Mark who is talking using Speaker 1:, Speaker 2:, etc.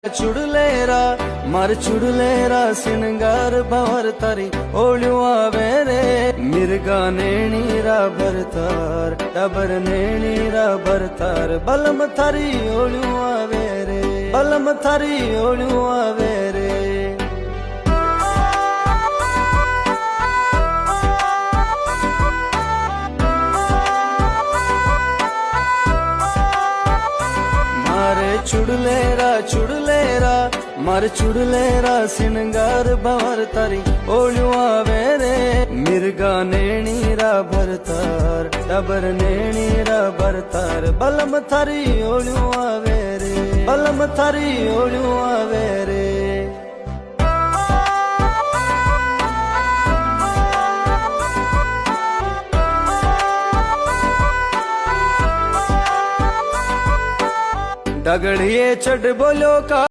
Speaker 1: चुड़लेरा मार चुड़लेरा सिंगार भवर तारी ओळ्यू आवे रे मिर्गा नेणीरा भरतार डबर नेणीरा भरतार बलम थारी ओळ्यू आवे रे बलम थारी ओळ्यू आवे रे चुड़लेरा मार चुड़लेरा सिंगार भवर तारी ओळ्यू आवे रे मिर्गा नेणीरा भरतार डबर नेणीरा भरतार बलम थारी ओळ्यू आवे रे बलम थारी ओळ्यू आवे रे डगड़िए चढ़ बोलो का